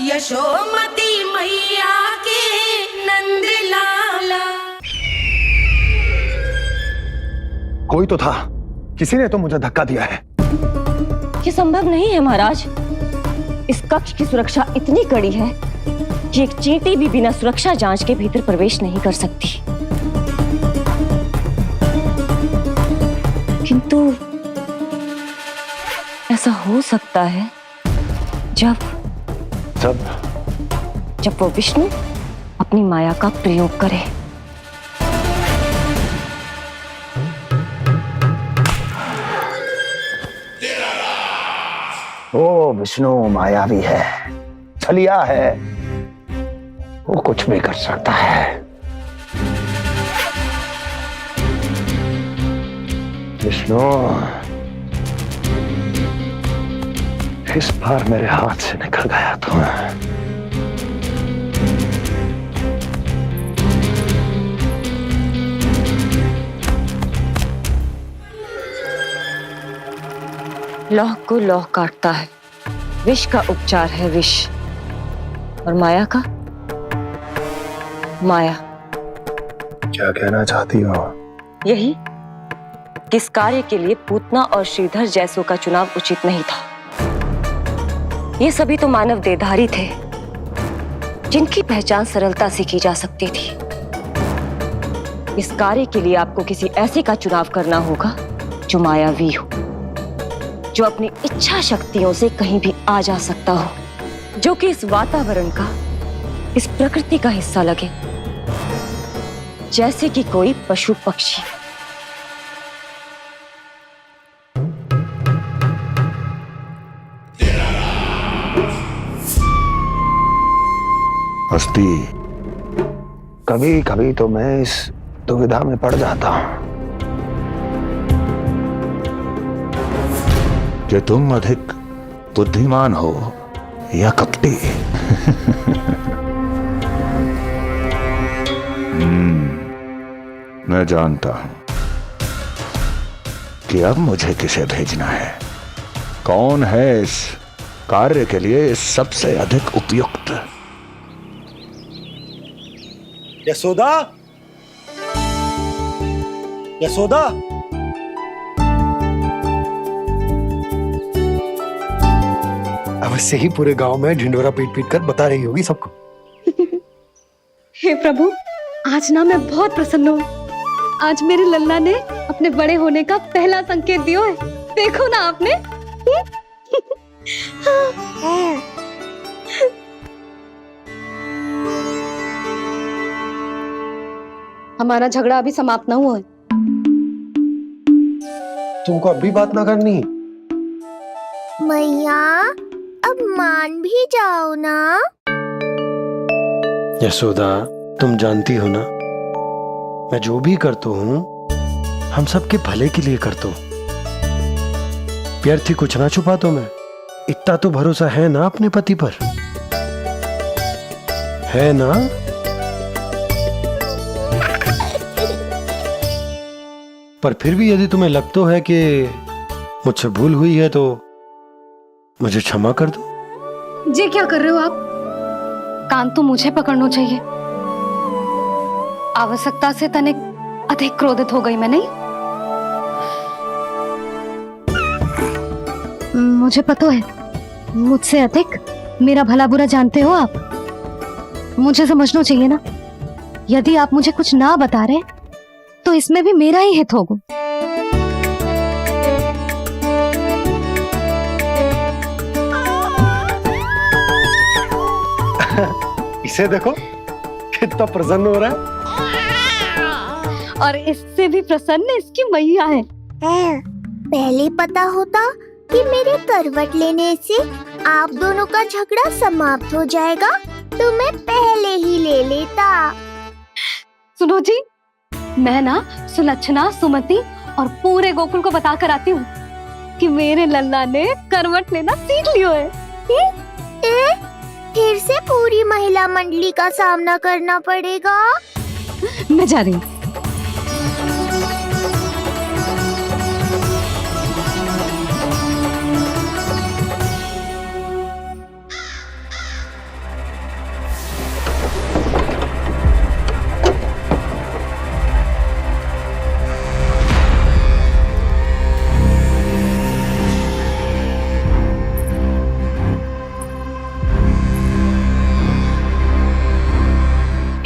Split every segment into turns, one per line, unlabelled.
यशोमती मैया के नंद लाला।
कोई तो था, किसी ने तो मुझे धक्का दिया है।
ये संभव नहीं है महाराज। इस कक्ष की सुरक्षा इतनी कड़ी है कि एक चींटी भी बिना सुरक्षा जांच के भीतर प्रवेश नहीं कर सकती। किंतु ऐसा हो सकता है जब वो विष्णु अपनी माया का प्रयोग करे।
वो विष्णु मायावी है, छलिया है, वो कुछ भी कर सकता है। विष्णु इस बार मेरे हाथ से निकल गया तो
लौह को लौह काटता है, विष का उपचार है विष, और माया का माया।
क्या कहना चाहती हो?
यही कि इस कार्य के लिए पूतना और श्रीधर जैसों का चुनाव उचित नहीं था। ये सभी तो मानव देहधारी थे जिनकी पहचान सरलता से की जा सकती थी। इस कार्य के लिए आपको किसी ऐसे का चुनाव करना होगा जो मायावी हो, जो अपनी इच्छा शक्तियों से कहीं भी आ जा सकता हो, जो कि इस वातावरण का, इस प्रकृति का हिस्सा लगे, जैसे कि कोई पशु पक्षी।
हस्ती, कभी कभी तो मैं इस दुविधा में पड़ जाता हूं कि तुम अधिक बुद्धिमान हो या कपटी। मैं जानता हूं कि अब मुझे किसे भेजना है, कौन है इस कार्य के लिए सबसे अधिक उपयुक्त।
यशोदा, यशोदा,
अवश्य ही पूरे गांव में ढिंडोरा पीट पीट कर बता रही होगी सबको।
हे प्रभु, आज ना मैं बहुत प्रसन्न हूँ। आज मेरे लल्ला ने अपने बड़े होने का पहला संकेत दिया है। देखो ना आपने। हमारा झगड़ा अभी समाप्त ना हुआ है।
तुमको अभी बात ना करनी?
मैया, अब मान भी जाओ ना।
यशोदा, तुम जानती हो ना, मैं जो भी करता हूँ हम सबके भले के लिए करता हूँ। व्यर्थ कुछ ना छुपा तो मैं। इतना तो भरोसा है ना अपने पति पर, है ना? पर फिर भी यदि तुम्हें लगता है कि मुझसे भूल हुई है तो मुझे क्षमा कर दो।
ये क्या कर रहे हो आप? कान तो मुझे पकड़ना चाहिए। आवश्यकता से तनिक अधिक क्रोधित हो गई मैं, नहीं? मुझे पता है, मुझसे अधिक मेरा भला बुरा जानते हो आप। मुझे समझना चाहिए ना, यदि आप मुझे कुछ ना बता रहे तो इसमें भी मेरा ही हित होगा।
इसे देखो कितना प्रसन्न हो रहा है।
और इससे भी प्रसन्न इसकी मैया है।
पहले पता होता कि मेरे करवट लेने से आप दोनों का झगड़ा समाप्त हो जाएगा तो मैं पहले ही ले लेता।
सुनो जी, मैं ना सुलक्षणा, सुमति और पूरे गोकुल को बता कर आती हूँ कि मेरे लल्ला ने करवट लेना सीख लियो है।
फिर से पूरी महिला मंडली का सामना करना पड़ेगा।
मैं जा रही हूँ।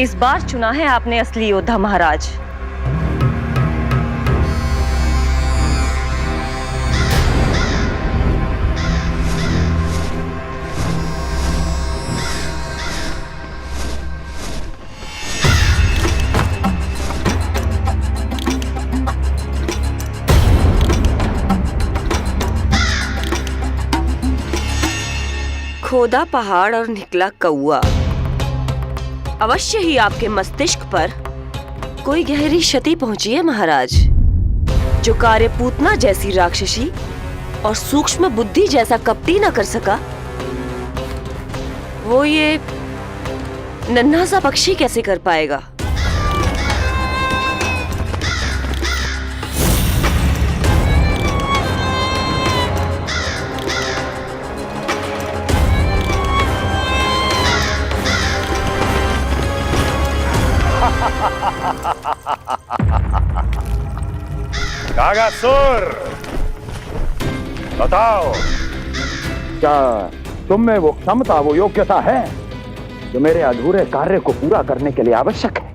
इस बार चुना है आपने असली योद्धा महाराज। खोदा पहाड़ और निकला कौआ। अवश्य ही आपके मस्तिष्क पर कोई गहरी क्षति पहुंची है महाराज। जो कार्य पूतना जैसी राक्षसी और सूक्ष्म बुद्धि जैसा कपटी न कर सका, वो ये नन्हा सा पक्षी कैसे कर पाएगा।
कागासुर, बताओ, क्या तुम में वो क्षमता, वो योग्यता है जो मेरे अधूरे कार्य को पूरा करने के लिए आवश्यक है?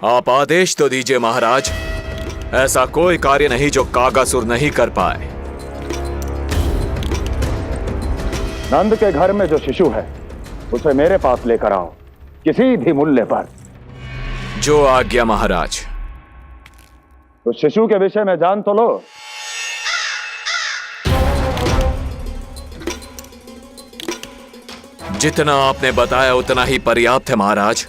आप आदेश तो दीजिए महाराज। ऐसा कोई कार्य नहीं जो कागासुर नहीं कर पाए।
नंद के घर में जो शिशु है उसे मेरे पास लेकर आओ, किसी भी मूल्य पर।
जो आज्ञा महाराज।
तो शिशु के विषय में जान तो लो।
जितना आपने बताया उतना ही पर्याप्त है महाराज।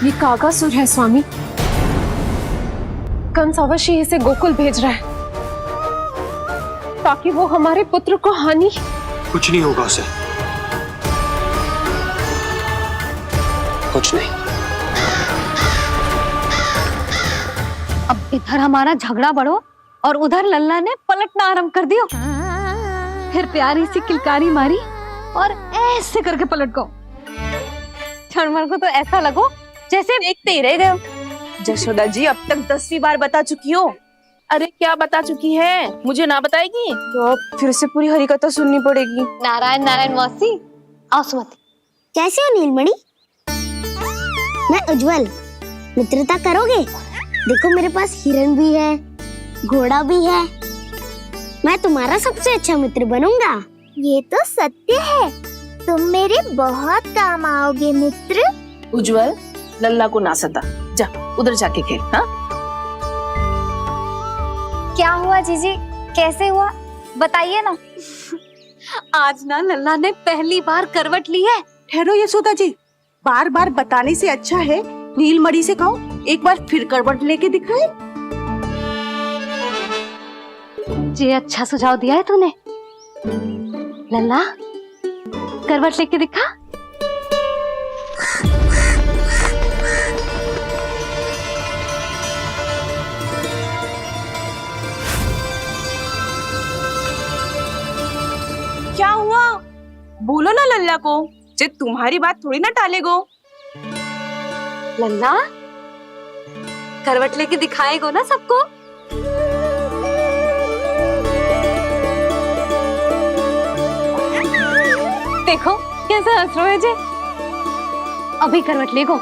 ये कागासुर है स्वामी। कंस अवश्य इसे गोकुल भेज रहा है ताकि वो हमारे पुत्र को हानि।
कुछ नहीं होगा उसे, कुछ नहीं।
अब इधर हमारा झगड़ा बढ़ो और उधर लल्ला ने पलटना आरंभ कर दियो। फिर प्यारी सी किलकारी मारी और ऐसे करके पलट गो। क्षणभर को तो ऐसा लगो जैसे देखते ही रह गए।
जशोदा जी अब तक 10वीं बार बता चुकी हो।
अरे क्या बता चुकी है, मुझे ना बताएगी
तो अब फिर से पूरी हरिकथा सुननी पड़ेगी।
नारायण नारायण मौसी, आओ सुमति।
कैसे हो नीलमणि? मैं उज्जवल, मित्रता करोगे? देखो मेरे पास हिरन भी है, घोड़ा भी है। मैं तुम्हारा सबसे अच्छा मित्र बनूंगा। ये तो सत्य है, तुम मेरे बहुत काम आओगे मित्र।
उज्जवल, लल्ला को ना सता, जा उधर जाके खेल। हाँ,
क्या हुआ जीजी, कैसे हुआ बताइए ना। आज ना लल्ला ने पहली बार करवट ली है।
ठहरो यशोदा जी, बार बार बताने से अच्छा है नीलमणि से कहो एक बार फिर करवट लेके दिखाए।
ये अच्छा सुझाव दिया है तूने। लल्ला करवट लेके दिखा।
क्या हुआ? बोलो ना लल्ला को, जे तुम्हारी बात थोड़ी ना टालेगो।
लल्ला करवट लेके दिखाएगो ना सबको। देखो कैसा हंस रहे जे। अभी करवट लेगो।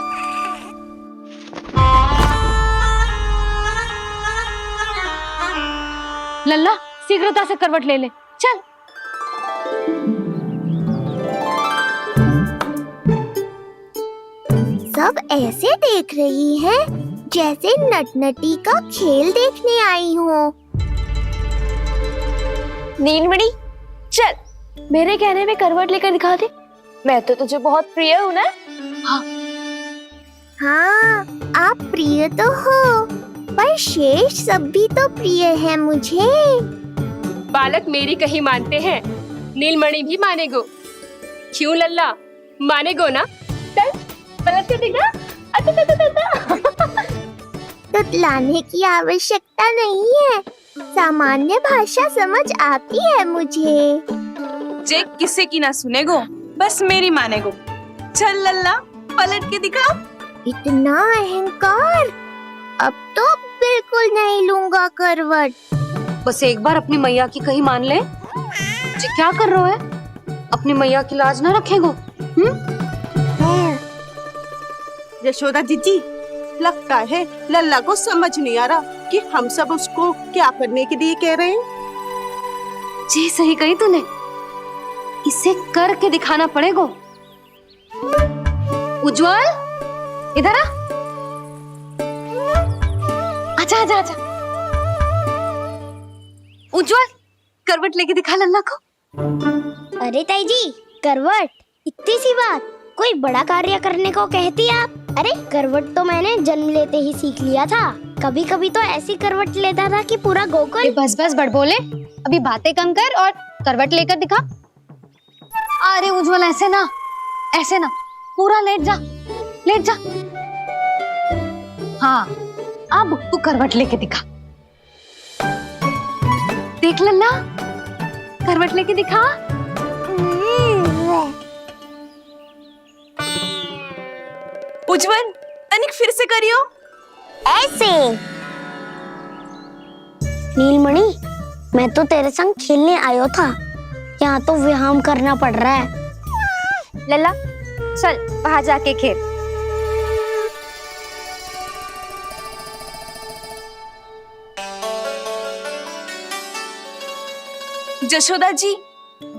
लल्ला शीघ्रता से करवट ले ले, चल।
सब ऐसे देख रही है जैसे नटनटी का खेल देखने आई हो।
नीलमणि चल, मेरे कहने में करवट लेकर दिखा दे। मैं तो तुझे बहुत प्रिय हूँ ना।
हाँ, आप प्रिय तो हो, पर शेष सब भी तो प्रिय है मुझे।
बालक मेरी कहीं मानते हैं, नीलमणि भी मानेगो। क्यों लल्ला, मानेगो ना? चल पलट के दिखा।
तुतलाने की आवश्यकता नहीं है, सामान्य भाषा समझ आती है मुझे।
जे किसी की ना सुनेगो, बस मेरी मानेगो। चल लल्ला पलट के दिखा।
इतना अहंकार, अब तो बिल्कुल नहीं लूंगा करवट।
बस एक बार अपनी मैया की कहीं मान ले। जी क्या कर रहे हो है? अपनी मैया की लाज ना रखेगो?
यशोदा जीजी, लगता है लल्ला को समझ नहीं आ रहा कि हम सब उसको क्या करने के लिए कह रहे हैं।
जी सही कही तूने, इसे करके दिखाना पड़ेगा। उज्जवल इधर आ, आजा आजा आजा। उज्जवल करवट लेके दिखा लल्ला को।
अरे ताई जी, करवट इतनी सी बात, कोई बड़ा कार्य करने को कहती आप? अरे करवट तो मैंने जन्म लेते ही सीख लिया था। कभी कभी तो ऐसी करवट लेता था कि पूरा गोकुल।
बस बस बड़ बोले, अभी बातें कम कर और करवट लेकर दिखा। अरे उज्जवल ऐसे ना, ऐसे ना, पूरा लेट जा, लेट जा। हाँ अब तू करवट लेके दिखा। देख लल्ला, करवट लेके दिखा।
उज्जवल तनिक फिर से करियो।
ऐसे नीलमणि, मैं तो तेरे संग खेलने आयो था, यहाँ तो व्यायाम करना पड़ रहा है।
लल्ला चल बाहर जाके खेल।
जशोदा जी,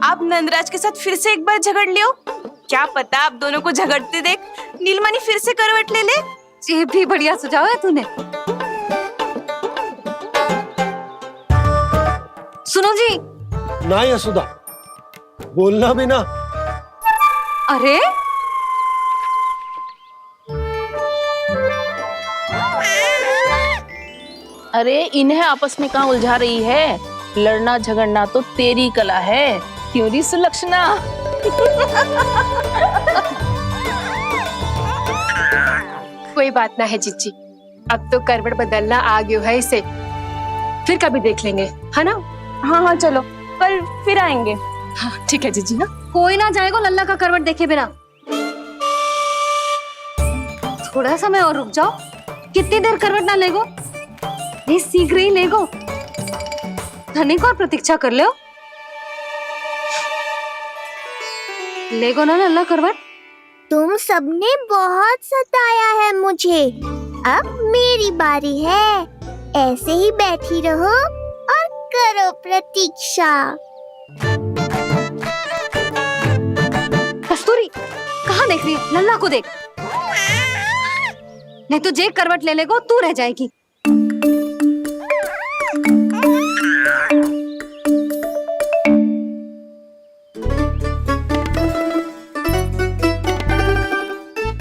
आप नंदराज के साथ फिर से एक बार झगड़ लियो। क्या पता आप दोनों को झगड़ते देख नीलमणि फिर से करवट ले ले।
ये भी बढ़िया सुझाव है तूने। सुनो जी।
ना यशोदा, बोलना भी ना।
अरे
अरे इन्हें आपस में कहाँ उलझा रही है? लड़ना झगड़ना तो तेरी कला है, क्यों री सुलक्षणा?
कोई बात ना है जीजी, अब तो करवट बदलना आ गयो है इसे, फिर कभी देख लेंगे, है ना?
हाँ हाँ चलो, कल फिर आएंगे।
हाँ ठीक है जीजी ना।
कोई ना जाएगा लल्ला का करवट देखे बिना। थोड़ा समय और रुक जाओ। कितनी देर करवट ना लेगो? ये शीघ्र ही लेगो। धनिक और प्रतीक्षा कर लो। लेगो ना लल्ला करवट।
तुम सबने बहुत सताया है मुझे, अब मेरी बारी है। ऐसे ही बैठी रहो और करो प्रतीक्षा।
कस्तूरी कहाँ देख रही है? लल्ला को देख, नहीं तो जे करवट ले लेगो तू रह जाएगी।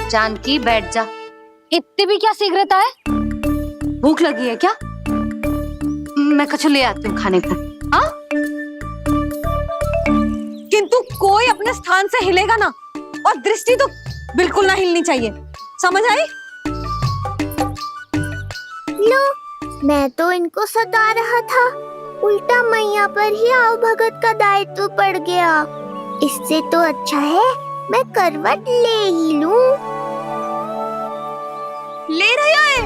जानकी बैठ जा। इतनी भी क्या शीघ्रता है? भूख लगी है क्या? मैं कछु ले आती हूँ खाने को। हाँ? किंतु कोई अपने स्थान से हिलेगा ना, और दृष्टि तो बिल्कुल ना हिलनी चाहिए, समझ आई?
लो, मैं तो इनको सता रहा था, उल्टा मैया पर ही आओ भगत का दायित्व पड़ गया। इससे तो अच्छा है मैं करवट ले ही लूं।
ले रहा है।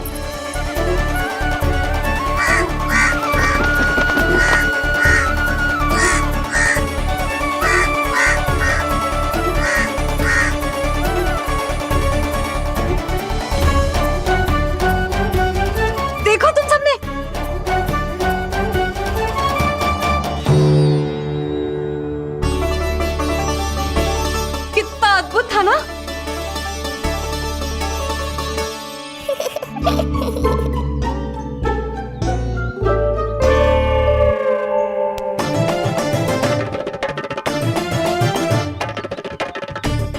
देखो तुम सबने, कितना अद्भुत था ना?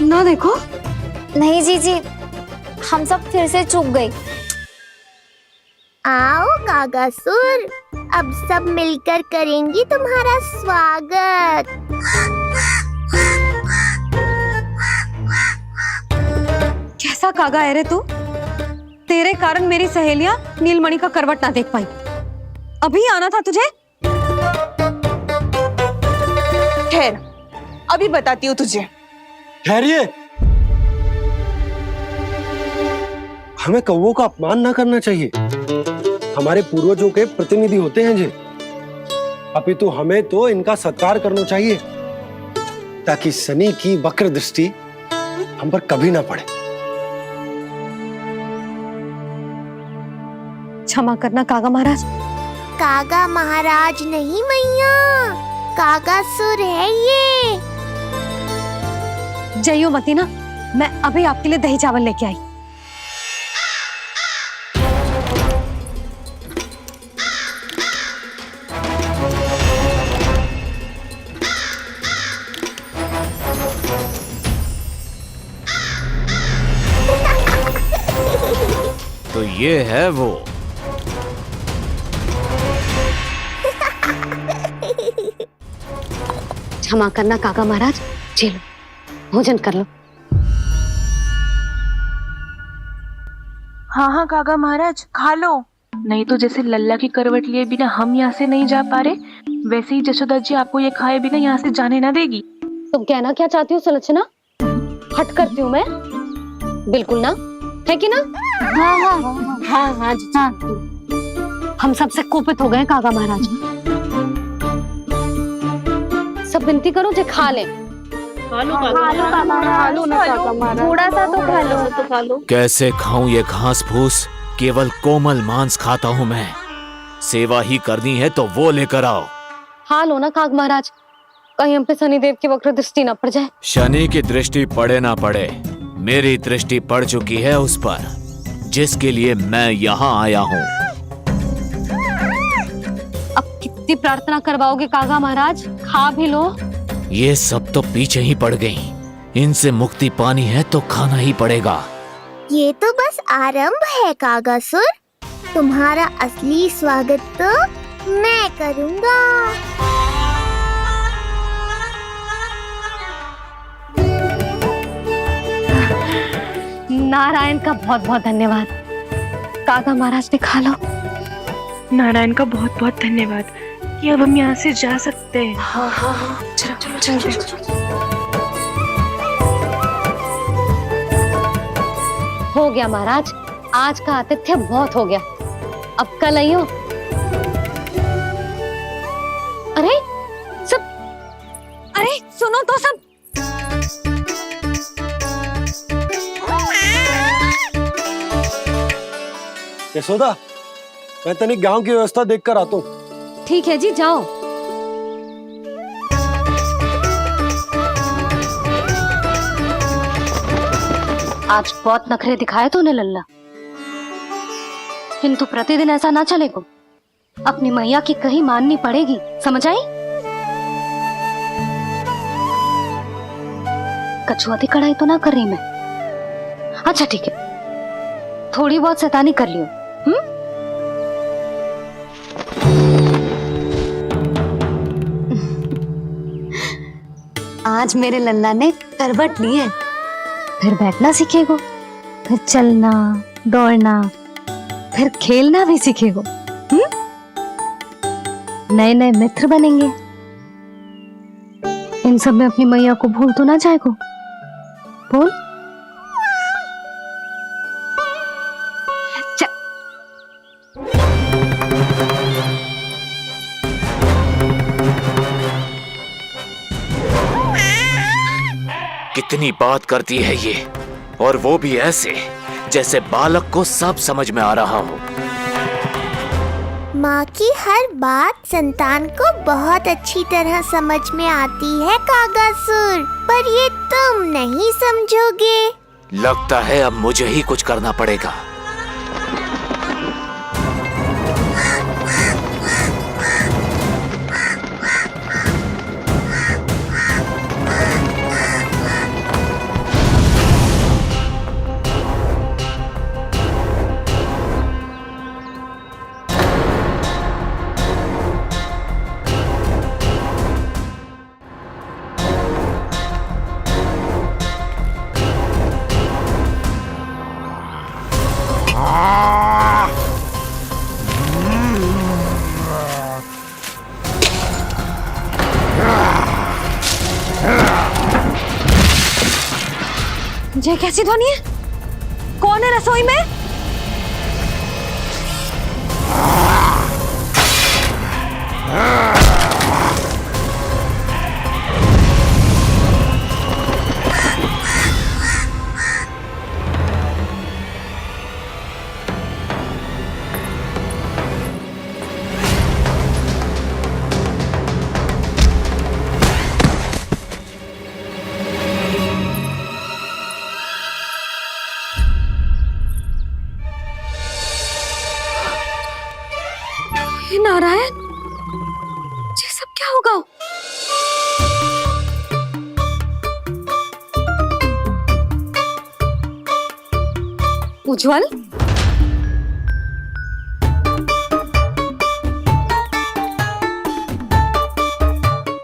ना देखो।
नहीं जीजी, हम सब फिर से चूक गए। आओ कागासुर, अब सब मिलकर करेंगी तुम्हारा स्वागत।
कैसा कागा है रे तू? तेरे कारण मेरी सहेलियां नीलमणि का करवट ना देख पाई। अभी आना था तुझे।
ठहर, अभी बताती हूँ तुझे।
ठहरिए, हमें कौवों का अपमान ना करना चाहिए। हमारे पूर्वजों के प्रतिनिधि होते हैं जी। अपितु हमें तो इनका सत्कार करना चाहिए ताकि शनि की वक्र दृष्टि हम पर कभी ना पड़े।
क्षमा करना कागा महाराज।
कागा महाराज नहीं मैया, कागासुर है ये।
जइयो मती ना, मैं अभी आपके लिए दही चावल लेके आई।
तो ये है वो।
क्षमा करना काका महाराज, चलो भोजन कर लो।
हाँ हाँ काका महाराज, खा लो। नहीं तो जैसे लल्ला की करवट लिए बिना हम यहाँ से नहीं जा पा रहे, वैसे ही जशोदा जी आपको ये खाए बिना यहाँ से जाने ना देगी।
तुम कहना क्या चाहती हो सुलोचना? हट करती हूँ मैं? बिल्कुल ना, है कि ना? हाँ हाँ हाँ हाँ हाँ। हम सबसे कोपित हो गए काका महाराज। सब विनती करो जो खा ले।
थोड़ा सा तो खा लो।
कैसे खाऊं ये घास फूस? केवल कोमल मांस खाता हूं मैं। सेवा ही करनी है तो वो लेकर आओ।
खा लो ना काग महाराज, कहीं हम पे शनिदेव की वक्र दृष्टि ना पड़ जाए।
शनि की दृष्टि पड़े ना पड़े, मेरी दृष्टि पड़ चुकी है उस पर, जिसके लिए मैं यहाँ आया हूँ।
अब कितनी प्रार्थना करवाओगे कागा महाराज? खा भी लो।
ये सब तो पीछे ही पड़ गई, इनसे मुक्ति पानी है तो खाना ही पड़ेगा।
ये तो बस आरंभ है कागासुर, तुम्हारा असली स्वागत तो मैं करूँगा।
नारायण का बहुत बहुत धन्यवाद। काका महाराज ने खा लो।
नारायण का बहुत बहुत धन्यवाद कि अब हम यहाँ से जा सकते हैं।
हाँ हाँ हाँ, चलो चलो चलो। हो गया महाराज, आज का आतिथ्य बहुत हो गया, अब कल आइयो। अरे सब, अरे सुनो तो सब।
यशोदा, मैं तनिक गांव की व्यवस्था देखकर आता हूँ।
ठीक है जी, जाओ। आज बहुत नखरे दिखाए तूने लल्ला, किंतु प्रतिदिन ऐसा ना चलेगा। अपनी मैया की कहीं माननी पड़ेगी, समझ आई? कछुआती कढ़ाई तो ना कर रही मैं। अच्छा ठीक है, थोड़ी बहुत शैतानी कर लियो। आज मेरे लल्ला ने करवट ली है, फिर बैठना सीखेगो, फिर चलना दौड़ना, फिर खेलना भी सीखेगो। नए नए मित्र बनेंगे। इन सब में अपनी मैया को भूल तो ना जाएगो। बोल।
कितनी बात करती है ये, और वो भी ऐसे जैसे बालक को सब समझ में आ रहा हो।
माँ की हर बात संतान को बहुत अच्छी तरह समझ में आती है कागासुर, पर ये तुम नहीं समझोगे।
लगता है अब मुझे ही कुछ करना पड़ेगा।
ये कैसी ध्वनि है? कौन है रसोई में? हे नारायण, ये सब क्या होगा? उज्जवल,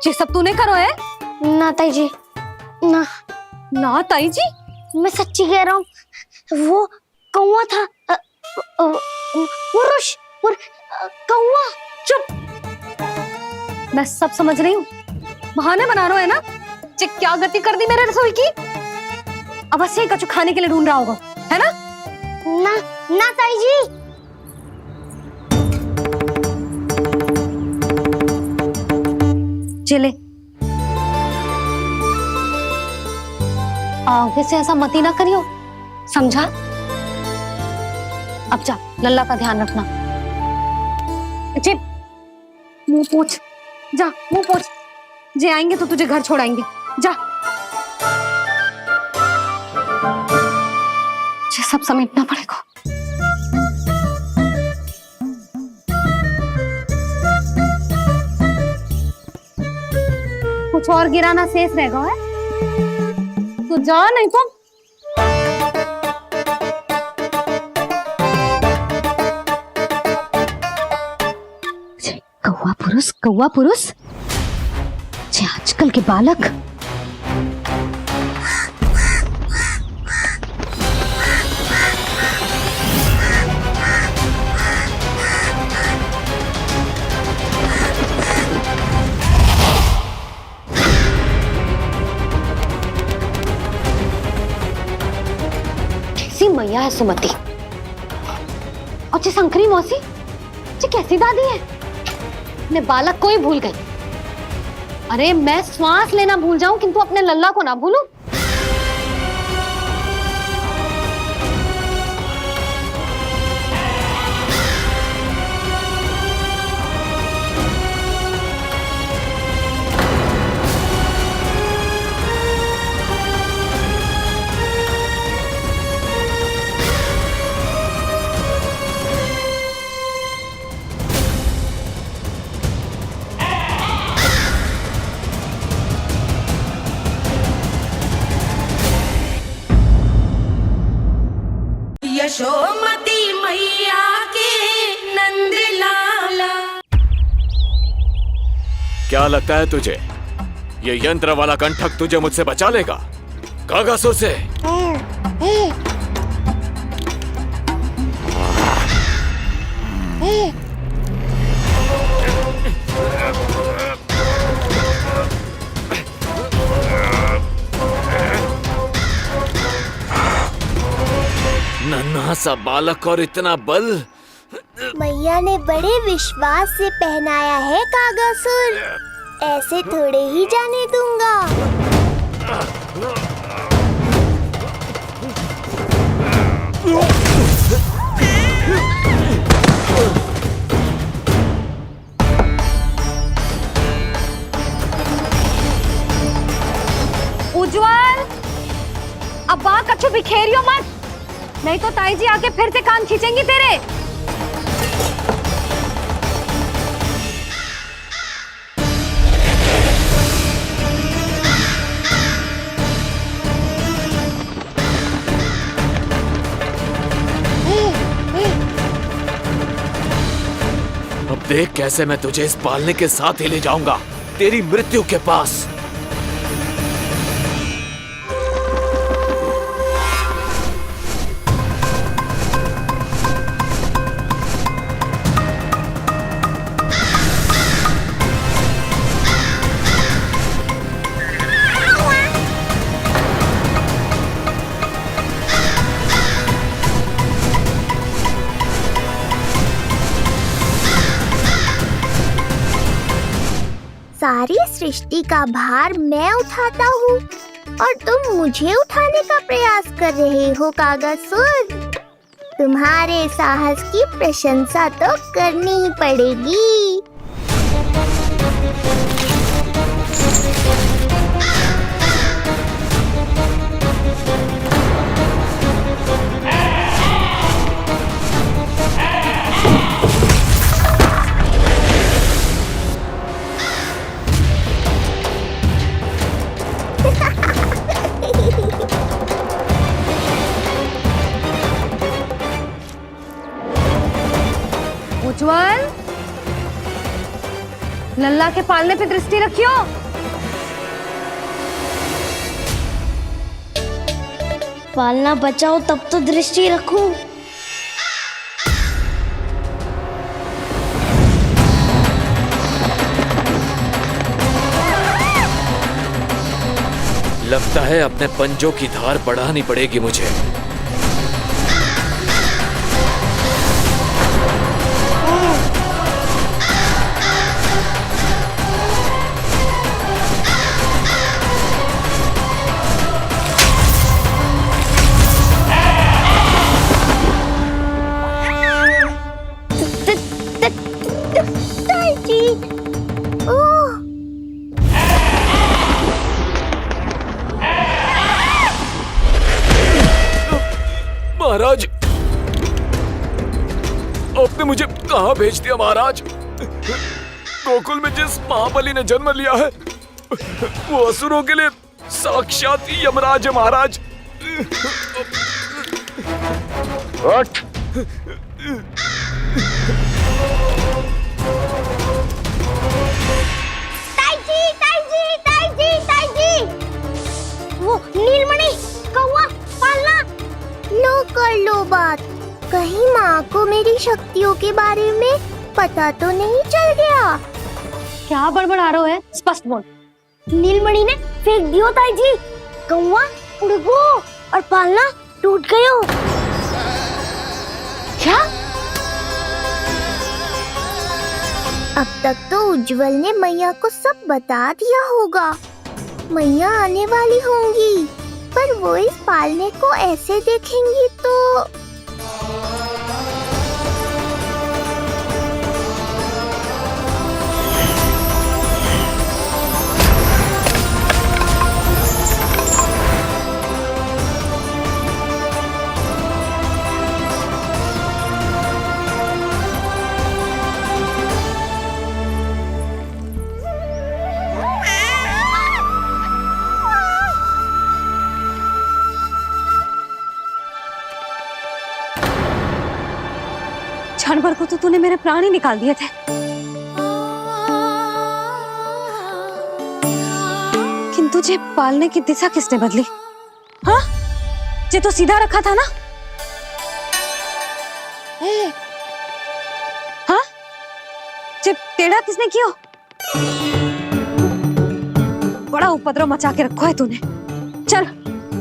ये सब तूने करो है?
ना ताई जी, ना
ना ताई जी,
मैं सच्ची कह रहा हूँ। वो कौवा था, पुरुष कौवा।
चुप! मैं सब समझ रही हूँ, बहाने बना रहा है ना? ये क्या गति कर दी मेरे रसोई की? अब बस यही कछु खाने के लिए ढूंढ रहा होगा, है ना?
ना ना ताई जी,
चले आगे से ऐसा मती ना करियो, समझा? अब जा, लल्ला का ध्यान रखना। जे मुंह पोछ, जा मुंह पोछ। जे आएंगे तो तुझे घर छोड़ाएंगे, जा। ये सब समेटना पड़ेगा। कुछ और गिराना शेष रहेगा है? तो जा, नहीं तो कौवा पुरुष, जे आजकल के बालक। कैसी मैया है सुमति, और जे शंकरी मौसी, जे कैसी दादी है? अपने बालक को ही भूल गई। अरे मैं श्वास लेना भूल जाऊं किंतु अपने लल्ला को ना भूलूं।
यशोमती मैया के नंद लाला।
क्या लगता है तुझे ये यंत्र वाला कंठक तुझे मुझसे बचा लेगा? कागासुर से। नन्हा सा बालक और इतना बल।
मैया ने बड़े विश्वास से पहनाया है कागासुर, ऐसे थोड़े ही जाने दूंगा।
उज्जवल, अब बाँ कछु बिखेरियो मत, नहीं तो ताई जी आके फिर से कान खींचेंगी तेरे।
अब देख कैसे मैं तुझे इस पालने के साथ ही ले जाऊंगा तेरी मृत्यु के पास।
सारी सृष्टि का भार मैं उठाता हूँ और तुम मुझे उठाने का प्रयास कर रहे हो कागासुर। तुम्हारे साहस की प्रशंसा तो करनी ही पड़ेगी।
उज्जवल, लल्ला के पालने पे दृष्टि रखियो।
पालना बचाओ तब तो दृष्टि रखूं।
लगता है अपने पंजों की धार बढ़ानी पड़ेगी मुझे। महाराज, आपने मुझे कहाँ भेज दिया महाराज? गोकुल में जिस महाबली ने जन्म लिया है वो असुरों के लिए साक्षात यमराज है महाराज।
उठ।
वो नीलमणि, कौवा, पालना, लो कर लो बात। कहीं माँ को मेरी शक्तियों के बारे में पता तो नहीं चल गया?
क्या बड़बड़ा रहे हो है? स्पष्ट बोल।
नीलमणि ने फेंक दियो ताई जी। कौवा उड़ गयो और पालना टूट गयो।
क्या?
अब तक तो उज्जवल ने मैया को सब बता दिया होगा। मैया आने वाली होंगी, पर वो इस पालने को ऐसे देखेंगी तो
जानवर को तो तूने मेरे प्राण ही निकाल दिए थे, किंतु तुझे पालने की दिशा किसने बदली? हाँ, जे तो सीधा रखा था ना? हाँ, जे टेढ़ा किसने किया? बड़ा उपद्रव मचा के रखा है तूने। चल,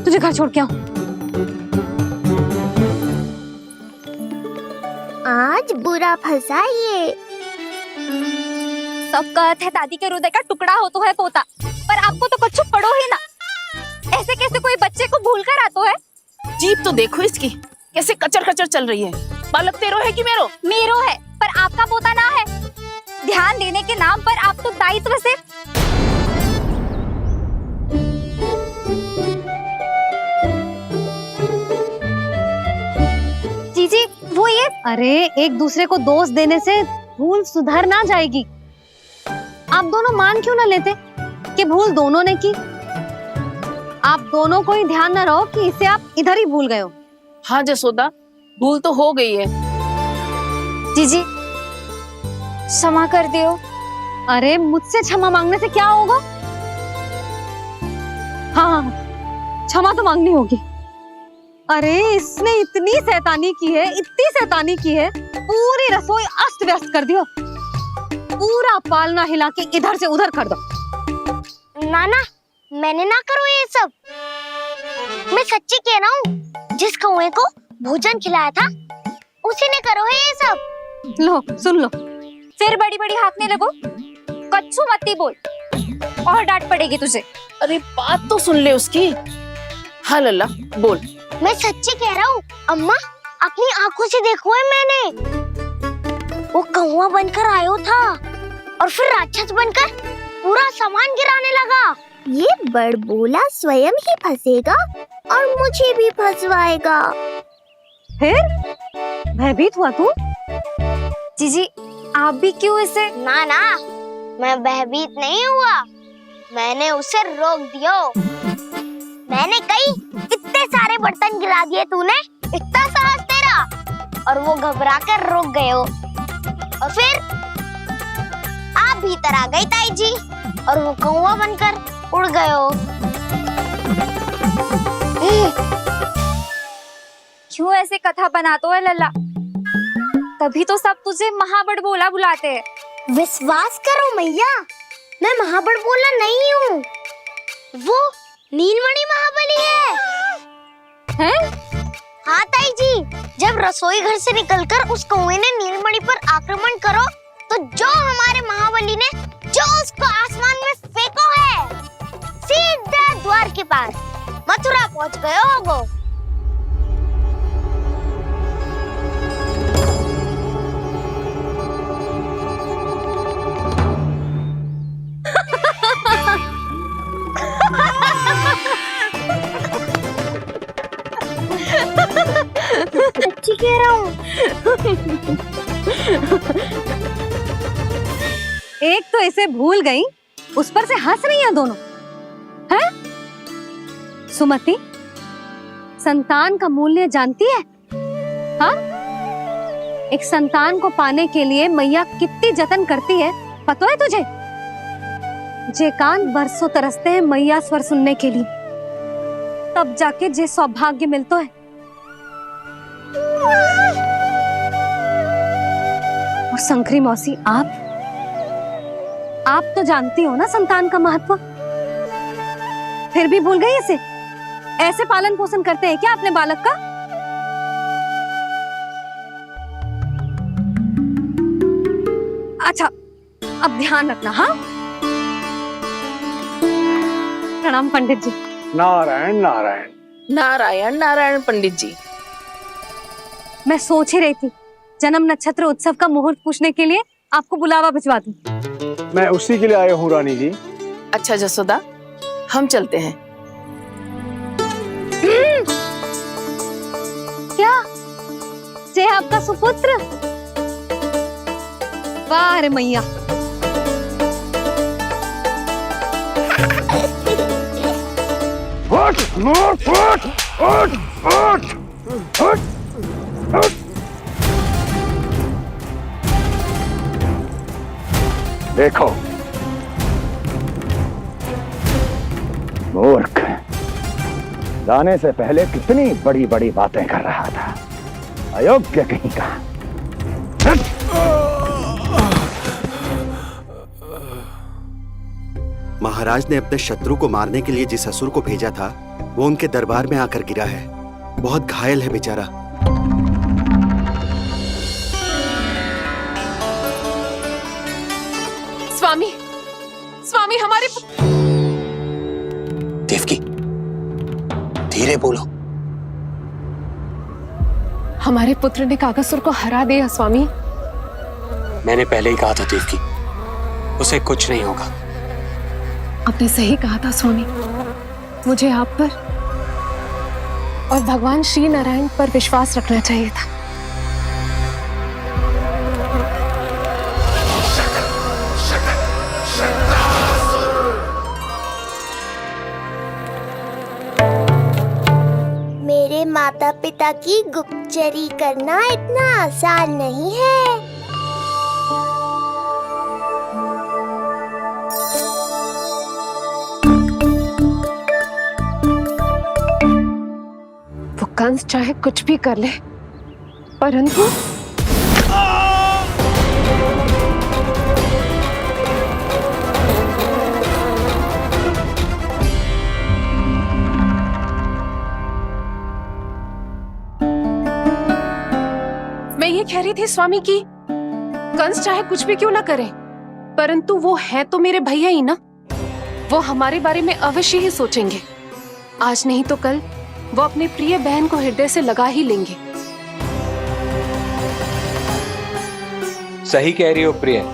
तुझे घर छोड़ के आऊं।
आज बुरा फंसा ये।
सब कहते हैं दादी के हृदय का टुकड़ा हो तो है पोता, पर आपको तो कुछ पड़ो ही ना। ऐसे कैसे कोई बच्चे को भूल कर आतो है?
जीप तो देखो इसकी, कैसे कचर कचर चल रही है। बालक तेरो है कि मेरो?
मेरो है, पर आपका पोता ना है। ध्यान देने के नाम पर आप तो दायित्व से जीजी वो ये।
अरे, एक दूसरे को दोष देने से भूल सुधर ना जाएगी। आप दोनों मान क्यों ना लेते कि भूल दोनों ने की? आप दोनों को ही ध्यान न रहो कि इसे आप इधर ही भूल गए हो।
हाँ जसोदा, भूल तो हो गई है।
जीजी क्षमा कर दियो।
अरे, मुझसे क्षमा मांगने से क्या होगा? हाँ, क्षमा तो मांगनी होगी। अरे, इसने इतनी शैतानी की है, इतनी शैतानी की है, पूरी रसोई अस्त व्यस्त कर दियो। पूरा पालना हिला के इधर से उधर कर दो।
नाना, मैंने ना करो ये सब। मैं सच्ची कह रहा हूँ, जिस कौवे को भोजन खिलाया था उसी ने करो है ये सब।
लो, सुन लो।
फिर बड़ी बड़ी हाकने लगो। कच्छू मत बोल। और डांट पड़ेगी तुझे।
अरे बात तो सुन ले उसकी। हाँ लल्ला बोल।
मैं सच्ची कह रहा हूँ अम्मा, अपनी आंखों से देखो है मैंने। वो कौवा बनकर आयो था और फिर राक्षस बनकर पूरा सामान गिराने लगा। ये बड़बोला स्वयं ही फंसेगा और मुझे भी फंसवाएगा।
फिर भयभीत हुआ तू?
जीजी आप भी क्यों इसे?
ना ना, मैं भयभीत नहीं हुआ, मैंने उसे रोक दिया। मैंने कही इतने सारे बर्तन गिरा दिए तूने, इतना साहस तेरा, और वो घबरा कर रुक गए हो। और फिर आप भीतर आ गई ताई जी और वो कौवा बनकर उड़ गए हो।
क्यों ऐसे कथा बनाते है लल्ला? तभी तो सब तुझे महाबड़बोला बुलाते हैं।
विश्वास करो मैया, मैं महाबड़बोला नहीं हूँ, वो नीलमणि महाबली है।
हैं?
हाँ ताई जी, जब रसोई घर से निकलकर उस कौवे ने नीलमणि पर आक्रमण करो तो जो हमारे महाबली ने जो उसको आसमान में फेंको है, सीधा द्वार के पास मथुरा पहुँच गए होगो। सच्ची कह रहा हूँ।
एक तो इसे भूल गई, उस पर से हंस रही हैं दोनों। हैं? सुमति, संतान का मूल्य जानती है? हाँ? एक संतान को पाने के लिए मैया कितनी जतन करती है, पता है तुझे? जे कान बरसों तरसते हैं मैया स्वर सुनने के लिए, तब जाके जे सौभाग्य मिलता है। और शंकरी मौसी, आप तो जानती हो ना संतान का महत्व, फिर भी भूल गई इसे? ऐसे पालन पोषण करते हैं क्या अपने बालक का? अच्छा, अब ध्यान रखना। हाँ, प्रणाम पंडित जी।
नारायण नारायण।
नारायण नारायण पंडित जी।
मैं सोच ही रही थी जन्म नक्षत्र उत्सव का मुहूर्त पूछने के लिए आपको बुलावा भिजवा दूं।
मैं उसी के लिए आया हूँ रानी जी।
अच्छा जसोदा, हम चलते हैं।
क्या जे आपका सुपुत्र? वाह रे मैया।
उठ, उठ, उठ, उठ, उठ, उठ, उठ। देखो मूर्ख, जाने से पहले कितनी बड़ी बड़ी बातें कर रहा था, अयोग्य कहीं का।
महाराज ने अपने शत्रु को मारने के लिए जिस असुर को भेजा था वो उनके दरबार में आकर गिरा है, बहुत घायल है बेचारा।
स्वामी, स्वामी हमारे
देवकी, धीरे बोलो।
हमारे पुत्र ने काकासुर को हरा दिया स्वामी।
मैंने पहले ही कहा था देवकी, उसे कुछ नहीं होगा।
आपने सही कहा था स्वामी, मुझे आप पर और भगवान श्री नारायण पर विश्वास रखना चाहिए था।
मेरे माता पिता की गुप्तचरी करना इतना आसान नहीं है।
वो कंस चाहे कुछ भी कर ले, परंतु मैं ये कह रही थी स्वामी कि कंस चाहे कुछ भी क्यों ना करे, परंतु वो है तो मेरे भैया ही ना।
वो हमारे बारे में अवश्य ही सोचेंगे। आज नहीं तो कल वो अपनी प्रिय बहन को हृदय से लगा ही लेंगे।
सही कह रही हो प्रिय।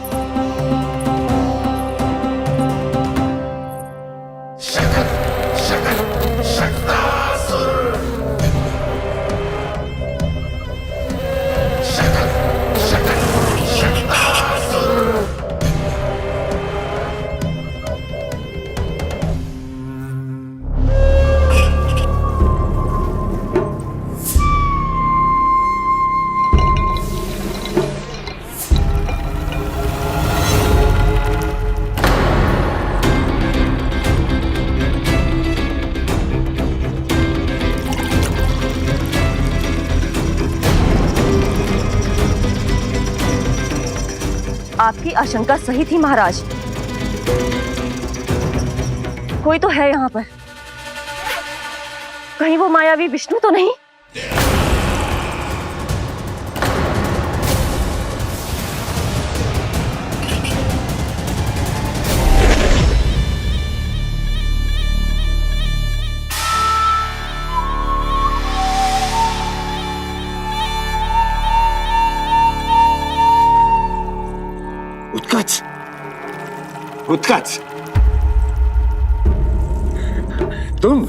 आपकी आशंका सही थी महाराज। कोई तो है यहाँ पर। कहीं वो मायावी विष्णु तो नहीं?
उत्कच, उत्कच, तुम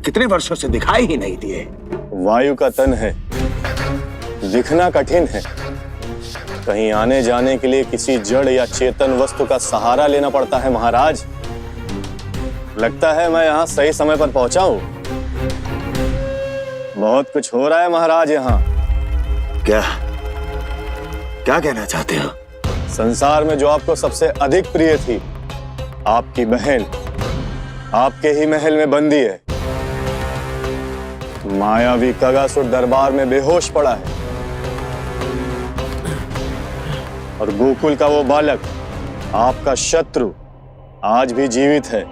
कितने वर्षों से दिखाई ही नहीं दिए।
वायु का तन है, दिखना कठिन है। कहीं आने जाने के लिए किसी जड़ या चेतन वस्तु का सहारा लेना पड़ता है महाराज। लगता है मैं यहाँ सही समय पर पहुंचा हूँ। बहुत कुछ हो रहा है महाराज यहाँ।
क्या क्या कहना चाहते हो?
संसार में जो आपको सबसे अधिक प्रिय थी, आपकी बहन आपके ही महल में बंदी है। मायावी कगासुर दरबार में बेहोश पड़ा है और गोकुल का वो बालक, आपका शत्रु, आज भी जीवित है।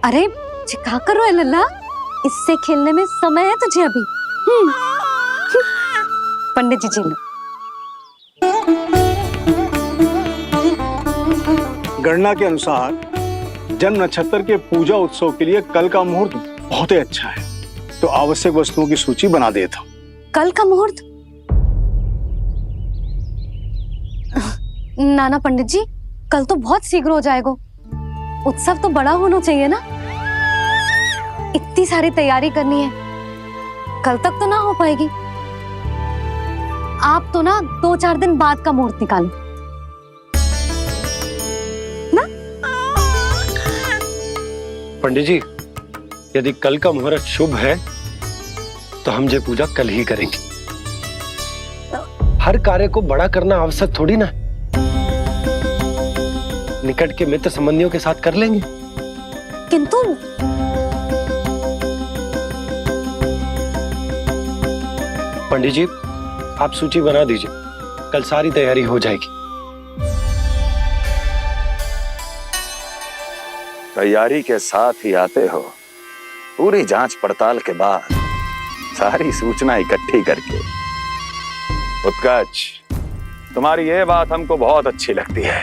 अरे क्या कर रहे हो लल्ला? इससे खेलने में समय है तुझे अभी। पंडित जी जी लो।
गणना के अनुसार जन्म नक्षत्र के पूजा उत्सव के लिए कल का मुहूर्त बहुत ही अच्छा है, तो आवश्यक वस्तुओं की सूची बना देता हूँ।
कल का मुहूर्त? नाना पंडित जी, कल तो बहुत शीघ्र हो जाएगा। उत्सव तो बड़ा होना चाहिए ना। इतनी सारी तैयारी करनी है, कल तक तो ना हो पाएगी। आप तो ना 2-4 दिन बाद का मुहूर्त निकालो ना।
पंडित जी, यदि कल का मुहूर्त शुभ है तो हम ये पूजा कल ही करेंगे। हर कार्य को बड़ा करना आवश्यक थोड़ी ना। निकट के मित्र संबंधियों के साथ कर लेंगे।
किंतु
पंडित जी, आप सूची बना दीजिए, कल सारी तैयारी हो जाएगी।
तैयारी के साथ ही आते हो, पूरी जांच पड़ताल के बाद सारी सूचना इकट्ठी करके। उत्कच, तुम्हारी ये बात हमको बहुत अच्छी लगती है।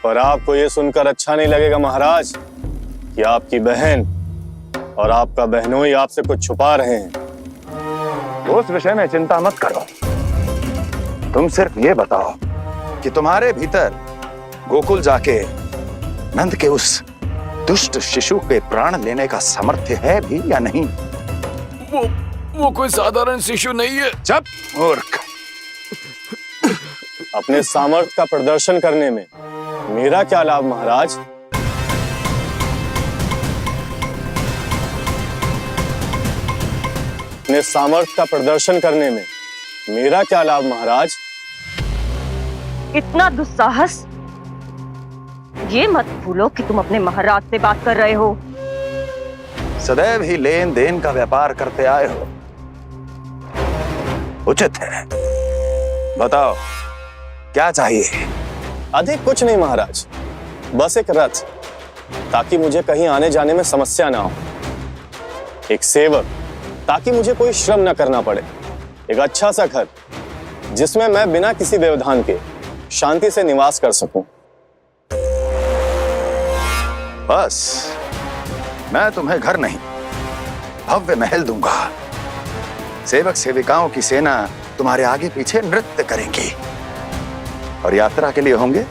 पर आपको ये सुनकर अच्छा नहीं लगेगा महाराज कि आपकी बहन और आपका बहनोई आपसे कुछ छुपा रहे हैं।
उस विषय में चिंता मत करो। तुम सिर्फ ये बताओ कि तुम्हारे भीतर गोकुल जाके नंद के उस दुष्ट शिशु के प्राण लेने का सामर्थ्य है भी या नहीं?
वो कोई साधारण शिशु नहीं है।
चुप मूर्ख।
अपने सामर्थ्य का प्रदर्शन करने में मेरा क्या लाभ महाराज? अपने सामर्थ्य का प्रदर्शन करने में मेरा क्या लाभ महाराज?
इतना दुस्साहस? ये मत भूलो कि तुम अपने महाराज से बात कर रहे हो।
सदैव ही लेन देन का व्यापार करते आए हो, उचित है। बताओ क्या चाहिए?
अधिक कुछ नहीं महाराज, बस एक रथ, ताकि मुझे कहीं आने जाने में समस्या ना हो। एक सेवक, ताकि मुझे कोई श्रम न करना पड़े। एक अच्छा सा घर, जिसमें मैं बिना किसी व्यवधान के शांति से निवास कर सकूं।
बस मैं तुम्हें घर नहीं भव्य महल दूंगा। सेवक सेविकाओं की सेना तुम्हारे आगे पीछे नृत्य करेंगी और यात्रा के लिए होंगे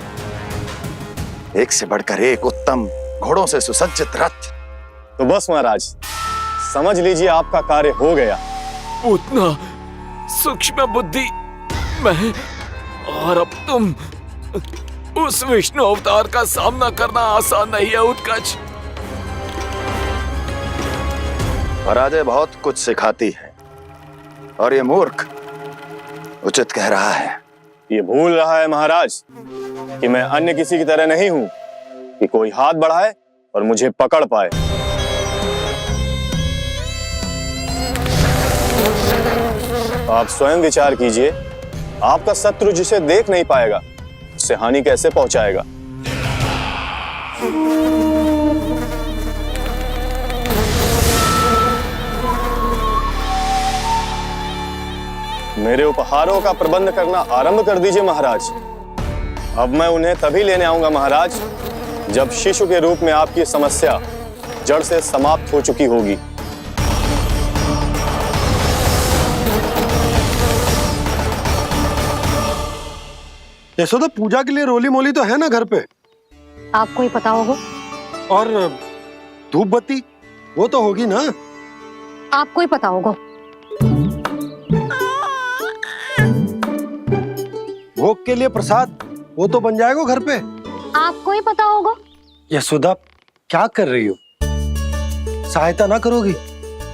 एक से बढ़कर एक उत्तम घोड़ों से सुसज्जित रथ।
तो बस महाराज, समझ लीजिए आपका कार्य हो गया।
उतना सूक्ष्म बुद्धि मैं, और अब तुम, उस विष्णु अवतार का सामना करना आसान नहीं है उत्कच।
पराजय बहुत कुछ सिखाती है और ये मूर्ख उचित कह रहा है।
ये भूल रहा है महाराज कि मैं अन्य किसी की तरह नहीं हूं कि कोई हाथ बढ़ाए और मुझे पकड़ पाए। आप स्वयं विचार कीजिए, आपका शत्रु जिसे देख नहीं पाएगा उससे हानि कैसे पहुंचाएगा। मेरे उपहारों का प्रबंध करना आरंभ कर दीजिए महाराज। अब मैं उन्हें तभी लेने आऊंगा महाराज जब शिशु के रूप में आपकी समस्या जड़ से समाप्त हो चुकी होगी।
यशोदा, पूजा के लिए रोली मोली तो है ना घर पे?
आपको ही पता होगा।
और धूप बत्ती वो तो होगी ना?
आपको ही पता होगा।
भोग के लिए प्रसाद वो तो बन जाएगा घर पे।
आपको ही पता होगा।
यशोदा, क्या कर रही हो? सहायता ना करोगी?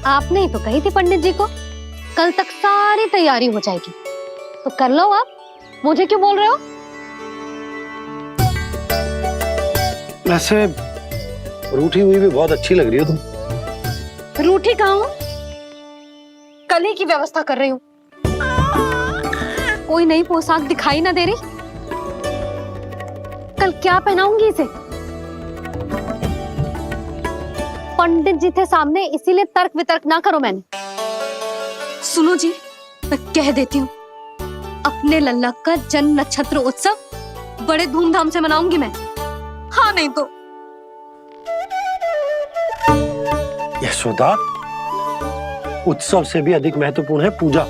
आपने ही तो कही थी पंडित जी को कल तक सारी तैयारी हो जाएगी, तो कर लो आप। मुझे क्यों बोल रहे हो?
वैसे रूठी हुई भी बहुत अच्छी लग रही हो तुम।
रूठी कहाँ हूँ? कल ही की व्यवस्था कर रही हूँ। कोई नई पोशाक दिखाई ना दे रही? कल क्या पहनाऊंगी इसे? पंडित जी थे सामने, इसीलिए तर्क वितर्क ना करो। मैंने सुनो जी, मैं कह देती हूँ, अपने लल्ला का जन्म नक्षत्र उत्सव बड़े धूमधाम से मनाऊंगी मैं। हाँ नहीं तो।
यशोदा, उत्सव से भी अधिक महत्वपूर्ण है पूजा।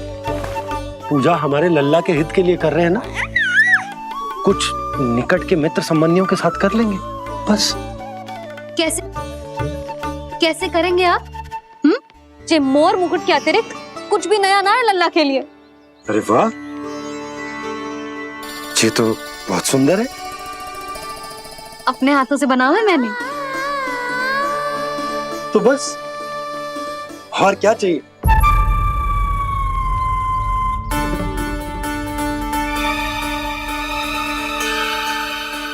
पूजा हमारे लल्ला के हित के लिए कर रहे हैं ना। कुछ निकट के मित्र संबंधियों के साथ कर लेंगे बस।
कैसे कैसे करेंगे आप? जे मोर मुकुट के अतिरिक्त कुछ भी नया ना है लल्ला के लिए।
अरे वाह, ये तो बहुत सुंदर है।
अपने हाथों से बना है मैंने।
तो बस और क्या चाहिए?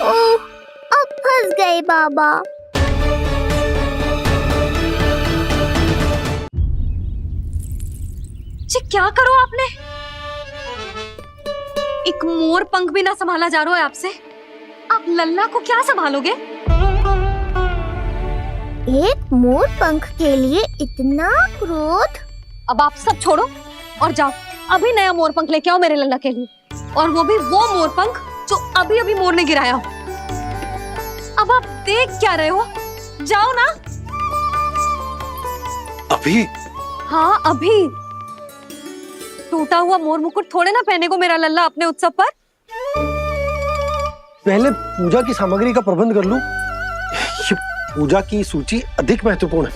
ओह, अब फंस गए बाबा।
जी क्या करो आपने? एक मोर पंख भी ना संभाला जा रहा है आपसे। आप लल्ला को क्या संभालोगे?
एक मोर पंख के लिए इतना क्रोध?
अब आप सब छोड़ो और जाओ, अभी नया मोर पंख लेके आओ मेरे लल्ला के लिए, और वो भी वो मोर पंख जो अभी अभी मोर ने गिराया हो। अब आप देख क्या रहे हो? जाओ ना।
अभी?
हाँ अभी। टूटा हुआ मोर मुकुट थोड़े ना पहने को मेरा लल्ला अपने उत्सव पर।
पहले पूजा की सामग्री का प्रबंध कर लूं। ये पूजा की सूची अधिक महत्वपूर्ण है।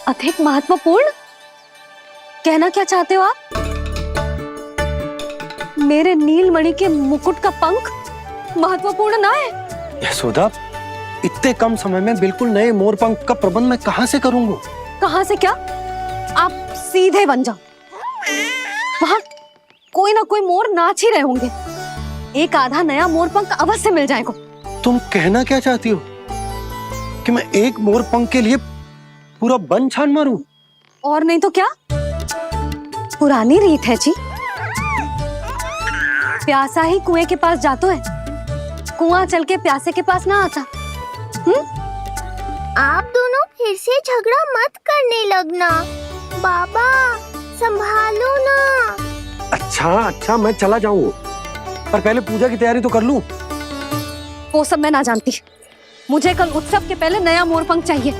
अधिक महत्वपूर्ण? कहना क्या चाहते हो आप? मेरे नीलमणि के मुकुट का पंख महत्वपूर्ण ना है?
यशोदा, इतने कम समय में बिल्कुल नए मोर पंख का प्रबंध मैं कहां से करूंगा?
कहां से क्या? आप सीधे बन जाओ। वहां कोई ना कोई मोर नाच ही रहे होंगे। एक आधा नया मोर पंख अवश्य मिल जाएगा।
तुम कहना क्या चाहती हो कि मैं एक मोर पंख के लिए पूरा वन छान मारूं?
और नहीं तो क्या, पुरानी रीत है जी। प्यासा ही कुएं के पास जातो है, कुआं चल के प्यासे के पास ना आता।
आप दोनों फिर से झगड़ा मत करने लगना। बाबा संभालो ना।
अच्छा मैं चला जाऊंगा, पर पहले पूजा की तैयारी तो कर लूं।
वो सब मैं ना जानती। मुझे कल उत्सव के पहले नया मोरपंख चाहिए।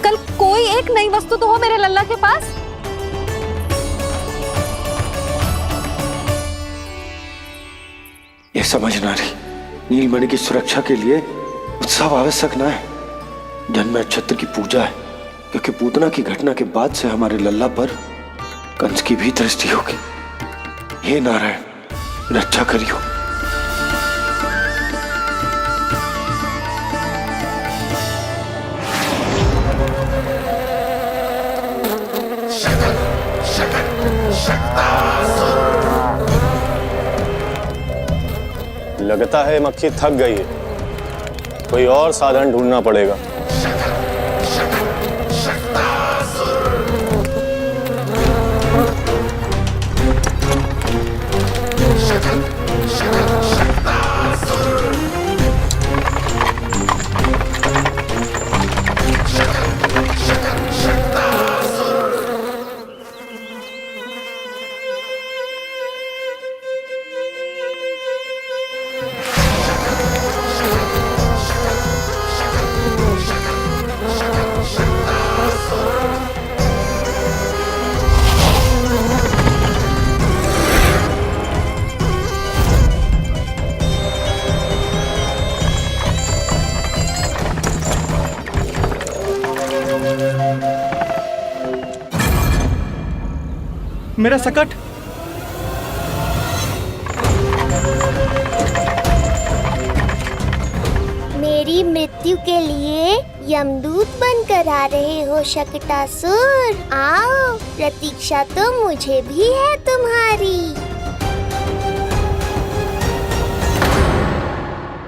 कल कोई एक नई वस्तु तो हो मेरे लल्ला के पास।
ये समझना रही, नीलमणि की सुरक्षा के लिए उत्सव आवश्यक ना है, जन्म नक्षत्र की पूजा है, क्योंकि पूतना की घटना के बाद से हमारे लल्ला पर कंस की भी दृष्टि होगी। हे नारायण, रक्षा करियो।
लगता है मक्खी थक गई है, कोई और साधन ढूंढना पड़ेगा।
मेरा सकट।
मेरी मृत्यु के लिए यमदूत बनकर आ रहे हो शकटासुर? आओ, प्रतीक्षा तो मुझे भी है तुम्हारी।